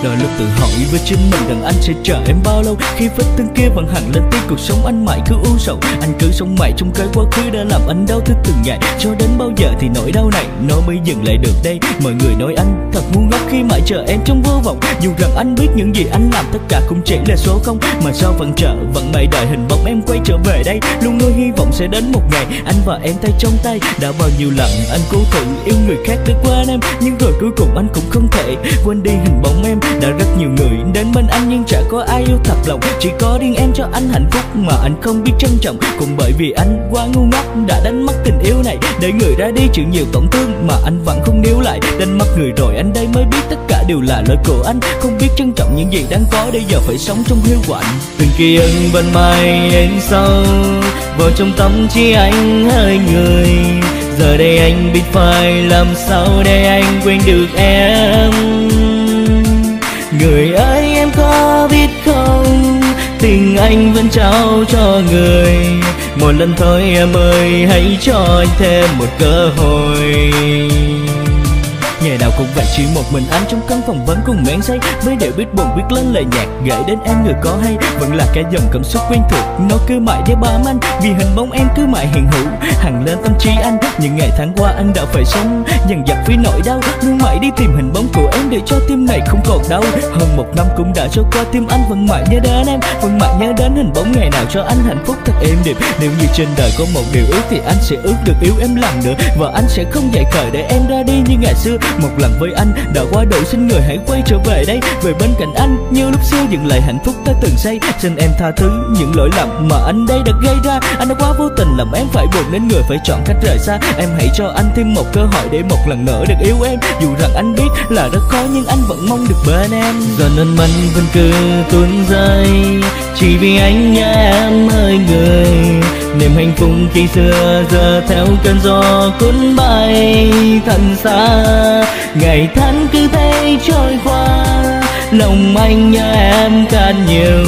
Đôi lúc tự hỏi với chính mình rằng anh sẽ chờ em bao lâu, khi vết thương kia vẫn hằn lên tim cuộc sống anh mãi cứ u sầu. Anh cứ sống mãi trong cái quá khứ đã làm anh đau thức từng ngày. Cho đến bao giờ thì nỗi đau này nó mới dừng lại được đây? Mọi người nói anh thật ngu ngốc khi mãi chờ em trong vô vọng, dù rằng anh biết những gì anh làm tất cả cũng chỉ là số không. Mà sao vẫn chờ vẫn mãi đợi hình bóng em quay trở về đây, luôn nuôi hy vọng sẽ đến một ngày anh và em tay trong tay. Đã bao nhiêu lần anh cố thử yêu người khác để quên em, nhưng rồi cuối cùng anh cũng không thể quên đi hình bóng em. Đã rất nhiều người đến bên anh nhưng chả có ai yêu thật lòng, chỉ có riêng em cho anh hạnh phúc mà anh không biết trân trọng. Cũng bởi vì anh quá ngu ngốc đã đánh mất tình yêu này, để người ra đi chịu nhiều tổn thương mà anh vẫn không níu lại. Đánh mất người rồi anh đây mới biết tất cả đều là lỗi của anh, không biết trân trọng những gì đang có để giờ phải sống trong hiu quạnh. Từng ký ức vẫn mãi in sâu vào trong tâm trí anh hơi người, giờ đây anh biết phải làm sao để anh quên được em. Người ơi em có biết không, tình anh vẫn trao cho người. Một lần thôi em ơi, hãy cho anh thêm một cơ hội. Ngày nào cũng vậy, chỉ một mình anh trong căn phòng vẫn cùng men say, mới đều biết buồn biết lên lời nhạc gửi đến em người có hay. Vẫn là cái dòng cảm xúc quen thuộc, nó cứ mãi để bám anh, vì hình bóng em cứ mãi hiện hữu hằn lên tâm trí anh. Những ngày tháng qua anh đã phải sống dằn vặt với nỗi đau, luôn mãi đi tìm hình bóng của em để cho tim này không còn đau. Hơn một năm cũng đã trôi qua, tim anh vẫn mãi nhớ đến em, vẫn mãi nhớ đến hình bóng ngày nào cho anh hạnh phúc thật êm đềm. Nếu như trên đời có một điều ước thì anh sẽ ước được yêu em lần nữa, và anh sẽ không dại khởi để em ra đi như ngày xưa. Một lần với anh đã quá đủ, xin người hãy quay trở về đây, về bên cạnh anh như lúc xưa, dừng lại hạnh phúc ta từng say. Xin em tha thứ những lỗi lầm mà anh đây đã gây ra, anh đã quá vô tình làm em phải buồn nên người phải chọn cách rời xa. Em hãy cho anh thêm một cơ hội để một lần nữa được yêu em, dù rằng anh biết là rất khó nhưng anh vẫn mong được bên em. Giờ nên mình vẫn cứ tuôn rơi chỉ vì anh nhớ em hơi người. Niềm hạnh phúc khi xưa giờ theo cơn gió cuốn bay thật xa. Ngày tháng cứ thế trôi qua, lòng anh nhớ em càng nhiều.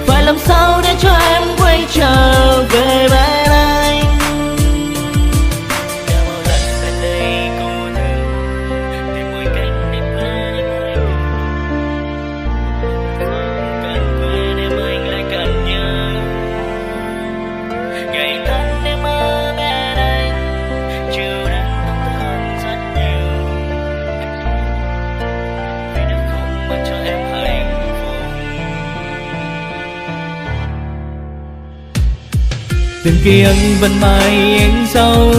Phải làm sao để cho em quay trở về bên anh? Đã bao lần bên đây cô đơn tìm môi cánh để phai mãi đường, không cần quên em anh lại càng nhớ. Ngày tháng em ở bên anh chiều đang tốt hơn rất nhiều, vì được không mà cho em hạnh phúc. Từng ký ức vẫn mãi in sâu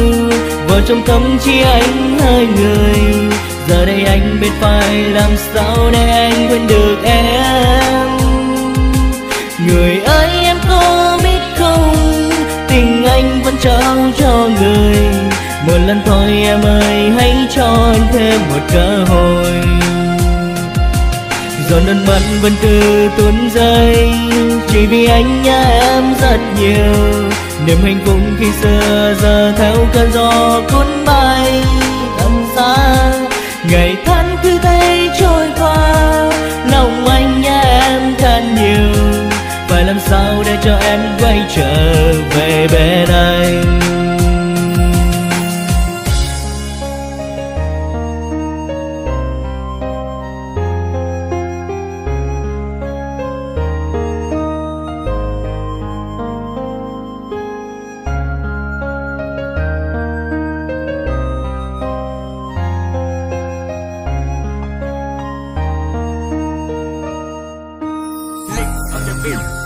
vào trong tâm trí anh hơi người, giờ đây anh biết phải làm sao để anh quên được em. Người ơi em có biết không, tình anh vẫn trao cho người. Một lần thôi em ơi, hãy cho anh thêm một cơ hội. Giọt nước mắt vẫn cứ tuôn rơi chỉ vì anh nhớ em rất nhiều. Niềm hạnh phúc khi xưa giờ theo cơn gió cuốn bay thật xa. Ngày tháng cứ thế trôi qua, lòng anh nhớ em càng nhiều. Phải làm sao để cho em quay trở về bên anh? Click on the beat.